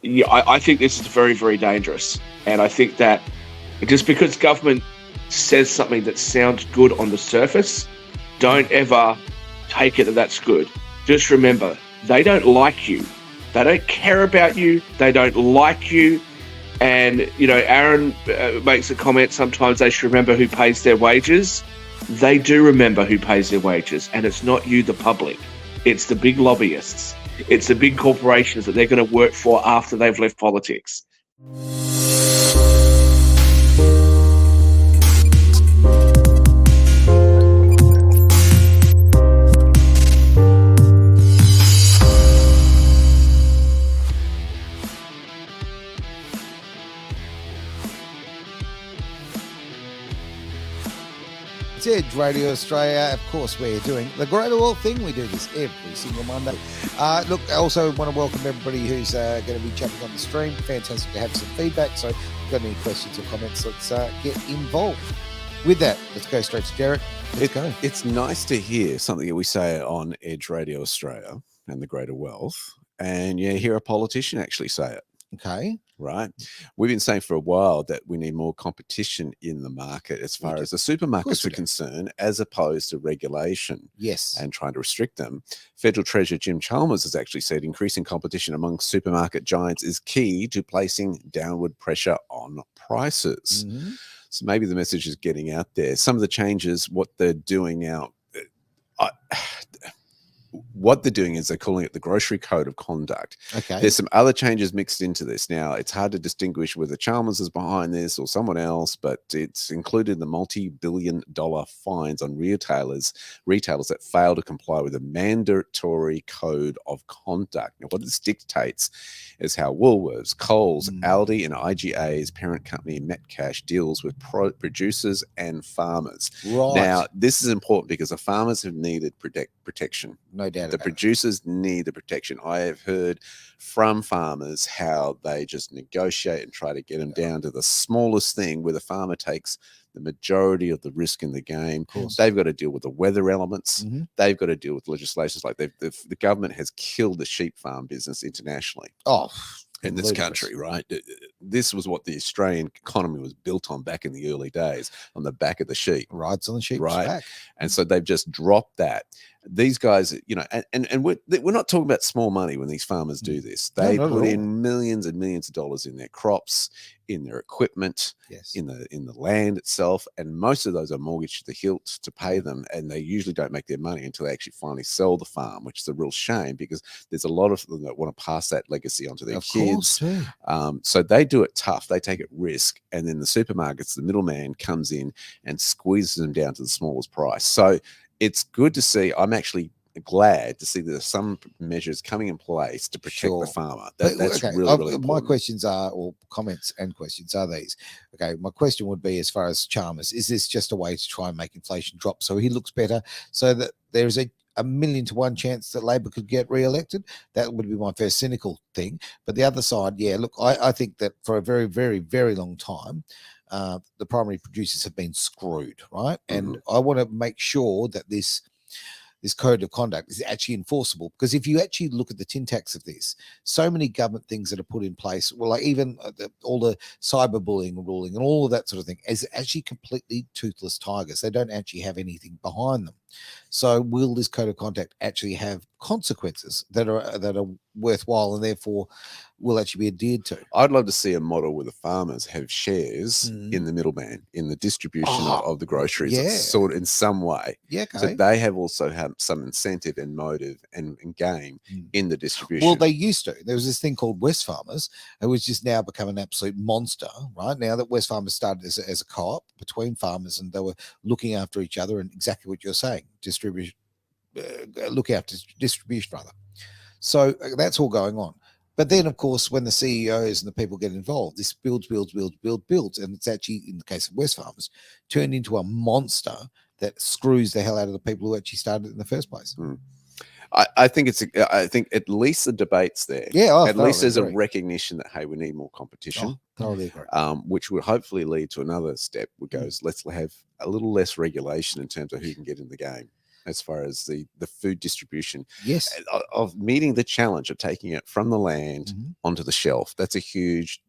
yeah, I think this is very, very dangerous. And I think that just because government says something that sounds good on the surface, don't ever take it that that's good. Just remember, they don't like you. They don't care about you. They don't like you. And, Aaron makes a comment, sometimes they should remember who pays their wages. They do remember who pays their wages. And it's not you, the public. It's the big lobbyists. It's the big corporations that they're going to work for after they've left politics. It's Edge Radio Australia. Of course, we're doing the Greater World thing. We do this every single Monday. Look, I also want to welcome everybody who's going to be jumping on the stream. Fantastic to have some feedback. So if you've got any questions or comments, let's get involved. With that, let's go straight to Derek. Let's go. It's nice to hear something that we say on Edge Radio Australia and the Greater Wealth, and hear a politician actually say it. Okay. Right. We've been saying for a while that we need more competition in the market as far as the supermarkets are concerned, as opposed to regulation. Yes. And trying to restrict them. Federal Treasurer Jim Chalmers has actually said increasing competition among supermarket giants is key to placing downward pressure on prices. Mm-hmm. So maybe the message is getting out there. Some of the changes, what they're doing now, what they're doing is they're calling it the Grocery Code of Conduct. Okay. There's some other changes mixed into this. Now, it's hard to distinguish whether Chalmers is behind this or someone else, but it's included the multi-billion-dollar fines on retailers that fail to comply with a mandatory code of conduct. Now, what this dictates is how Woolworths, Coles, Aldi, and IGA's parent company, Metcash, deals with producers and farmers. Right. Now, this is important because the farmers have needed protection. No doubt. The producers need the protection. I have heard from farmers how they just negotiate and try to get them down to the smallest thing, where the farmer takes the majority of the risk in the game. They've got to deal with the weather elements. Mm-hmm. They've got to deal with legislations like the government has killed the sheep farm business internationally. In this country, right? This was what the Australian economy was built on back in the early days, on the back of the sheep. Rides on the sheep's right? back. And so they've just dropped that. These guys, and we're not talking about small money when these farmers do this. They put in millions and millions of dollars in their crops, in their equipment, in the land itself, and most of those are mortgaged to the hilt to pay them, and they usually don't make their money until they actually finally sell the farm, which is a real shame because there's a lot of them that want to pass that legacy onto their kids. So they do it tough. They take it risk, and then the supermarkets, the middleman comes in and squeezes them down to the smallest price. So it's good to see. I'm actually glad to see that there's some measures coming in place to protect the farmer. That's really important. My questions are, or comments and questions are these. Okay, my question would be, as far as Chalmers, is this just a way to try and make inflation drop so he looks better, so that there's a 1,000,000 to 1 chance that Labor could get re-elected? That would be my first cynical thing. But the other side, look, I think that for a very, very, very long time, the primary producers have been screwed, right? And I want to make sure that this code of conduct is actually enforceable, because if you actually look at the tin tacks of this, so many government things that are put in place, well, like even all the cyberbullying ruling and all of that sort of thing, is actually completely toothless tigers. They don't actually have anything behind them. So will this code of conduct actually have consequences that are worthwhile and therefore will actually be adhered to? I'd love to see a model where the farmers have shares in the middleman, in the distribution of the groceries, sort of in some way. So they have also had some incentive and motive and game in the distribution. Well, they used to. There was this thing called West Farmers, which has now become an absolute monster, right? Now that West Farmers started as a co-op between farmers, and they were looking after each other, and exactly what you're saying, look after distribution rather. So that's all going on. But then, of course, when the CEOs and the people get involved, this builds, and it's actually, in the case of West Farmers, turned into a monster that screws the hell out of the people who actually started it in the first place. I think at least the debate's there. At least there's a recognition that, hey, we need more competition. Totally agree. Which would hopefully lead to another step, which goes, let's have a little less regulation in terms of who can get in the game. as far as the food distribution. Yes. Of meeting the challenge of taking it from the land onto the shelf. That's a huge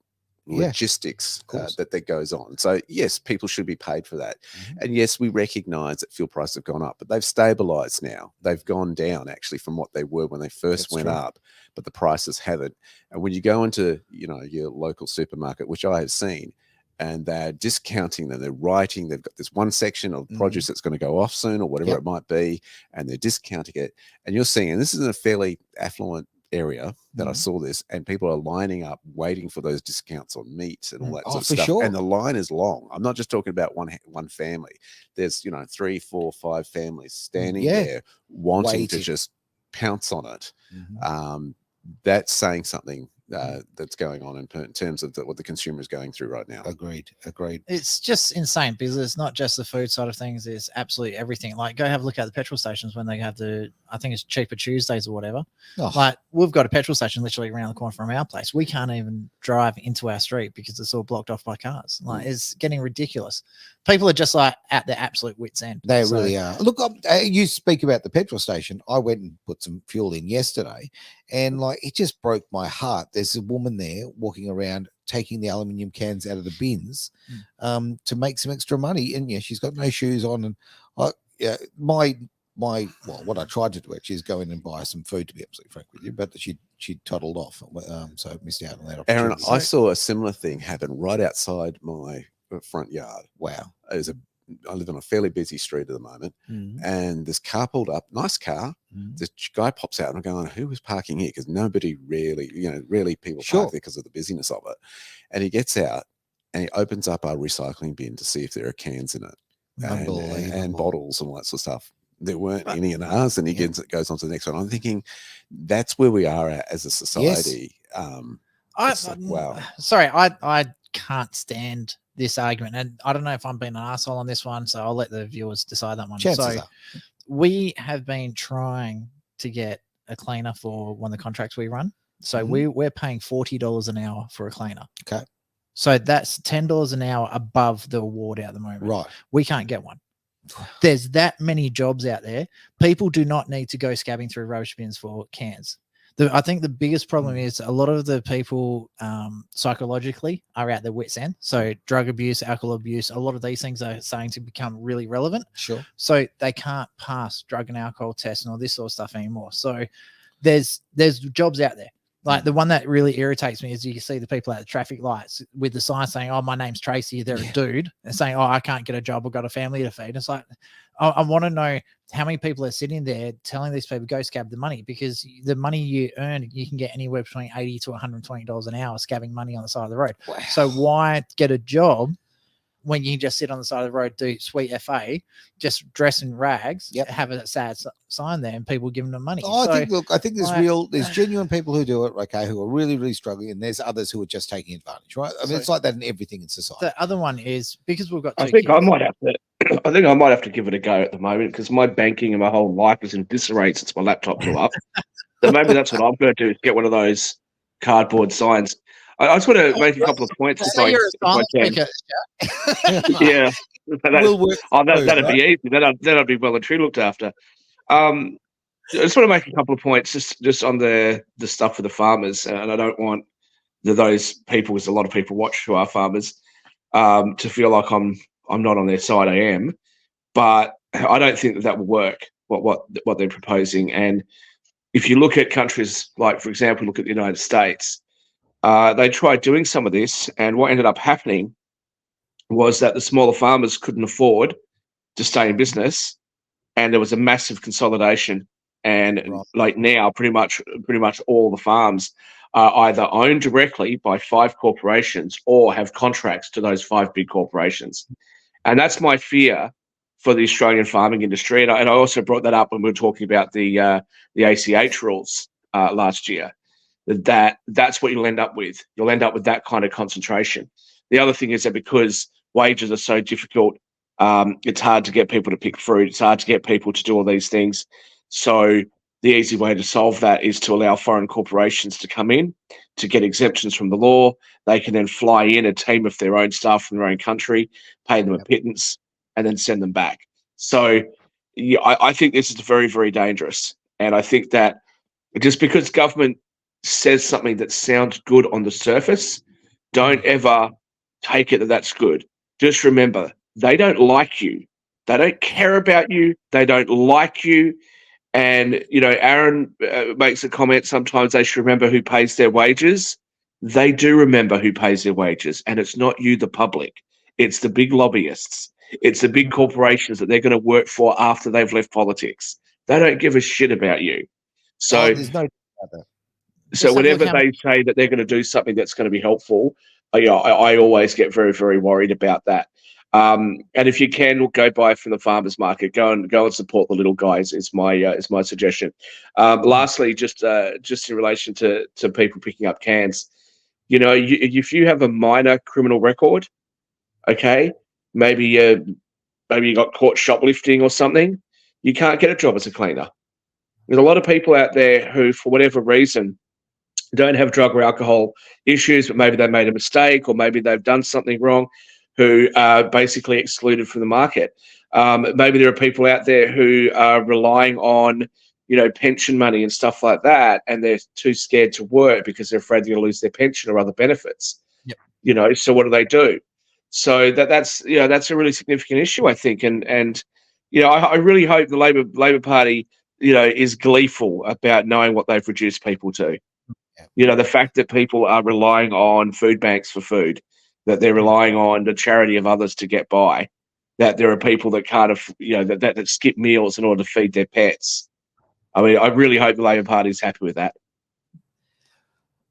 logistics that goes on. So yes, people should be paid for that. And yes, we recognize that fuel prices have gone up, but they've stabilized now. They've gone down actually from what they were when they first went up, but the prices haven't. And when you go into, you know, your local supermarket, which I have seen, and they're discounting them, they've got this one section of produce that's going to go off soon or whatever it might be, and they're discounting it. And you're seeing, and this is in a fairly affluent area that I saw this, and people are lining up waiting for those discounts on meat and all that sort of stuff. And the line is long. I'm not just talking about one family. There's, you know, 3, 4, 5 families standing there wanting to just pounce on it. That's saying something that's going on in terms of what the consumer is going through right now. Agreed. It's just insane because it's not just the food side of things, it's absolutely everything. Like, go have a look at the petrol stations when they have I think it's Cheaper Tuesdays or whatever. Like, we've got a petrol station literally around the corner from our place. We can't even drive into our street because it's all blocked off by cars. Like, it's getting ridiculous. People are just like at their absolute wits' end. They really are. Look, you speak about the petrol station. I went and put some fuel in yesterday, and like, it just broke my heart. There's a woman there walking around taking the aluminium cans out of the bins to make some extra money, and she's got no shoes on. And what I tried to do actually is go in and buy some food, to be absolutely frank with you, but she toddled off, so I missed out on that opportunity. Aaron, I saw a similar thing happen right outside my front yard. Wow. I live on a fairly busy street at the moment, and this car pulled up, nice car. This guy pops out, and I'm going, who was parking here? Because nobody really, rarely people park there because of the busyness of it. And he gets out and he opens up our recycling bin to see if there are cans in it and bottles and all that sort of stuff. There weren't any in ours, and he goes on to the next one. I'm thinking that's where we are at as a society. Yes. Wow. Sorry, I can't stand this argument, and I don't know if I'm being an asshole on this one, so I'll let the viewers decide that one. Chances are. We have been trying to get a cleaner for one of the contracts we run. So we're paying $40 an hour for a cleaner. Okay. So that's $10 an hour above the award at the moment. Right. We can't get one. There's that many jobs out there. People do not need to go scabbing through rubbish bins for cans. I think the biggest problem is a lot of the people psychologically are at their wits' end. So drug abuse, alcohol abuse, a lot of these things are starting to become really relevant. Sure. So they can't pass drug and alcohol tests and all this sort of stuff anymore. So there's jobs out there. Like, the one that really irritates me is you can see the people at the traffic lights with the sign saying, "Oh, my name's Tracy." They're a dude, and saying, "Oh, I can't get a job. I've got a family to feed." It's like, I want to know how many people are sitting there telling these people, go scab the money, because the money you earn, you can get anywhere between $80 to $120 an hour scabbing money on the side of the road. Wow. So why get a job when you can just sit on the side of the road, do sweet FA, just dress in rags, have a sad sign there, and people giving them money? I think there's genuine people who do it, okay, who are really, really struggling, and there's others who are just taking advantage, right? I mean, it's like that in everything in society. The other one is because we've got I think I might have to give it a go at the moment, because my banking and my whole life is in disarray since my laptop blew up. So maybe that's what I'm going to do, is get one of those cardboard signs. I just want to make a couple of points. You're a speaker. Yeah, that'd be easy. Then I'd be well and truly looked after. I just want to make a couple of points just on the stuff for the farmers, and I don't want those people, because a lot of people watch who are farmers, to feel like I'm not on their side. I am, but I don't think that will work. What they're proposing, and if you look at countries like, for example, look at the United States. They tried doing some of this, and what ended up happening was that the smaller farmers couldn't afford to stay in business, and there was a massive consolidation. And like now, pretty much all the farms are either owned directly by 5 corporations or have contracts to those 5 big corporations. And that's my fear for the Australian farming industry. And I also brought that up when we were talking about the ACH rules last year. That's what you'll end up with. You'll end up with that kind of concentration. The other thing is that because wages are so difficult, it's hard to get people to pick fruit. It's hard to get people to do all these things. So the easy way to solve that is to allow foreign corporations to come in, to get exemptions from the law. They can then fly in a team of their own staff from their own country, pay them a pittance, and then send them back. So yeah, I think this is very, very dangerous. And I think that just because government says something that sounds good on the surface, don't ever take it that that's good. Just remember, they don't like you. They don't care about you. They don't like you. And, Aaron makes a comment, sometimes they should remember who pays their wages. They do remember who pays their wages. And it's not you, the public. It's the big lobbyists. It's the big corporations that they're going to work for after they've left politics. They don't give a shit about you. So, there's no doubt about that. so whenever they say that they're going to do something that's going to be helpful, I always get very, very worried about that. And if you can, go buy from the farmers market. Go and support the little guys. Is my suggestion. Lastly, just in relation to people picking up cans, if you have a minor criminal record, okay, maybe you got caught shoplifting or something, you can't get a job as a cleaner. There's a lot of people out there who, for whatever reason, don't have drug or alcohol issues, but maybe they made a mistake or maybe they've done something wrong, who are basically excluded from the market. Maybe there are people out there who are relying on, pension money and stuff like that, and they're too scared to work because they're afraid they're going to lose their pension or other benefits. Yep. So what do? So that's a really significant issue, I think, and I really hope the Labor Party, is gleeful about knowing what they've reduced people to. The fact that people are relying on food banks for food, that they're relying on the charity of others to get by, that there are people that can't, that skip meals in order to feed their pets. I mean, I really hope the Labor Party is happy with that.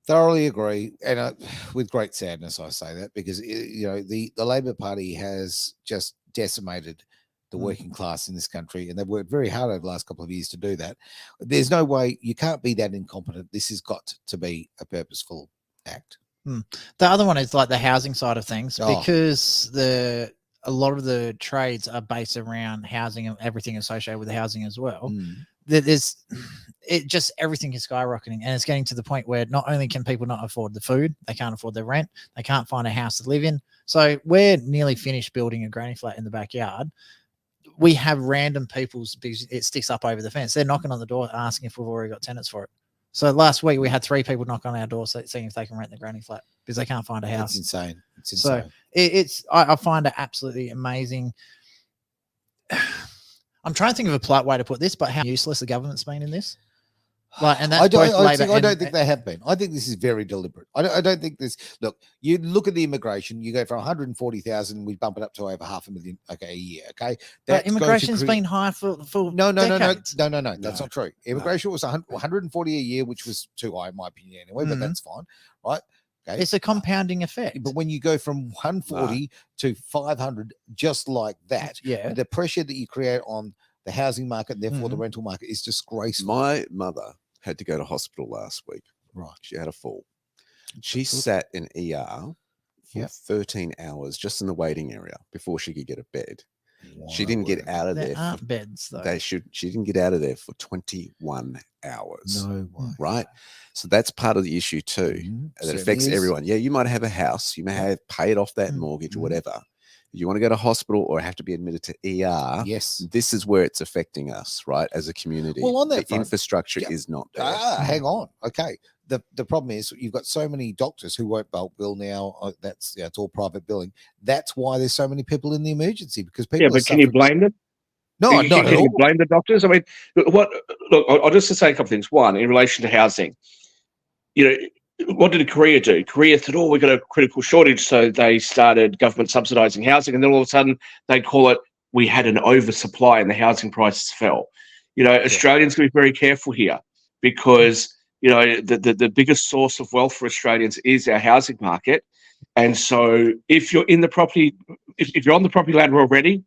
Thoroughly agree, and with great sadness I say that, because the Labor Party has just decimated the working class in this country, and they've worked very hard over the last couple of years to do that. There's no way, you can't be that incompetent. This has got to be a purposeful act. The other one is like the housing side of things, because a lot of the trades are based around housing and everything associated with the housing as well. Everything is skyrocketing, and it's getting to the point where not only can people not afford the food, they can't afford their rent, they can't find a house to live in. So we're nearly finished building a granny flat in the backyard. We have random people's, it sticks up over the fence. They're knocking on the door asking if we've already got tenants for it. So last week we had 3 people knock on our door seeing if they can rent the granny flat because they can't find a house. It's insane. It's insane. So I find it absolutely amazing. I'm trying to think of a polite way to put this, but how useless the government's been in this. And that's I don't think they have been. I think this is very deliberate. I don't think this. Look, you look at the immigration. You go from 140,000, we bump it up to over 500,000. Okay, a year. Okay, that immigration's been high for no. That's not true. Immigration was 140 a year, which was too high in my opinion anyway. But that's fine, right? Okay. It's a compounding effect. But when you go from 140 to 500, just like that, the pressure that you create on the housing market and therefore the rental market is disgraceful. My mother had to go to hospital last week. Right. She had a fall. She sat in ER for 13 hours just in the waiting area before she could get a bed. Wow. She didn't get out of there. There aren't beds though. She didn't get out of there for 21 hours. No way. Right? So that's part of the issue too. That affects everyone. Yeah, you might have a house. You may have paid off that mortgage or whatever. You want to go to hospital or have to be admitted to ER. Yes. This is where it's affecting us, right? As a community. Well, on that front, infrastructure is not there. Hang on. Okay. The problem is you've got so many doctors who won't bulk bill now. It's all private billing. That's why there's so many people in the emergency, because people. Yeah, but can you blame them? No, not at all. Can you blame the doctors? I mean, look, I'll just say a couple of things. One, in relation to housing, what did Korea do? Korea thought, we've got a critical shortage, so they started government subsidizing housing, and then all of a sudden they call it, we had an oversupply and the housing prices fell. Australians got to be very careful here, because the biggest source of wealth for Australians is our housing market. And so if you're in the property, if you're on the property ladder already,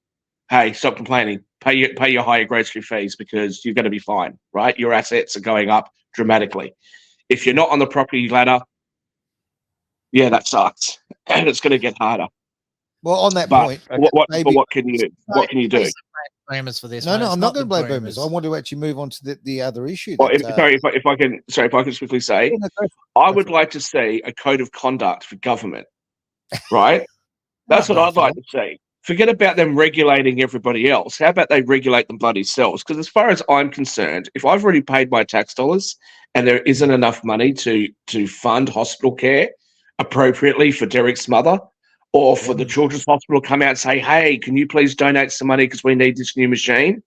hey, stop complaining. Pay your higher grocery fees, because you're going to be fine, right? Your assets are going up dramatically. If you're not on the property ladder, that sucks, and it's going to get harder. Well, on that point, what can you do? What can you do? Boomers for this. No, I'm not going to blame boomers. I want to actually move on to the other issue. Well, if I can quickly say, I would like to see a code of conduct for government. Right, that's what I'd like to see. forget about them regulating everybody else. How about they regulate them bloody selves? Because as far as I'm concerned, if I've already paid my tax dollars and there isn't enough money to fund hospital care appropriately for Derek's mother, or for the children's hospital to come out and say, hey, can you please donate some money because we need this new machine?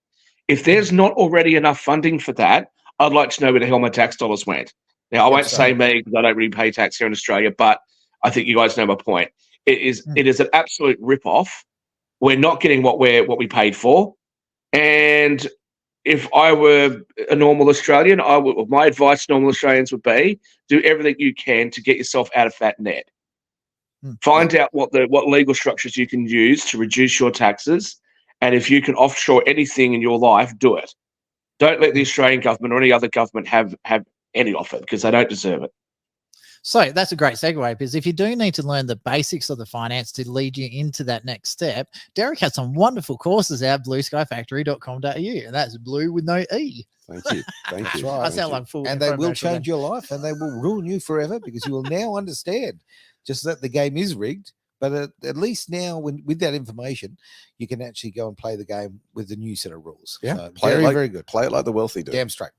If there's not already enough funding for that, I'd like to know where the hell my tax dollars went. Now, I won't say me because I don't really pay tax here in Australia, but I think you guys know my point. It is an absolute rip-off. We're not getting what we paid for. And if I were a normal Australian, my advice to normal Australians would be do everything you can to get yourself out of that net. Find out what legal structures you can use to reduce your taxes, and if you can offshore anything in your life, do it. Don't let the Australian government or any other government have any of it, because they don't deserve it. So that's a great segue, because if you do need to learn the basics of the finance to lead you into that next step, Derek has some wonderful courses out at bluskyfactory.com.au, and that's blue with no E. Thank you. Thank you. Right. I sound like full. And they will change your life, and they will ruin you forever, because you will now understand just that the game is rigged. But at least now, with that information, you can actually go and play the game with the new set of rules. Yeah, so very good. Play it like the wealthy do. Damn straight.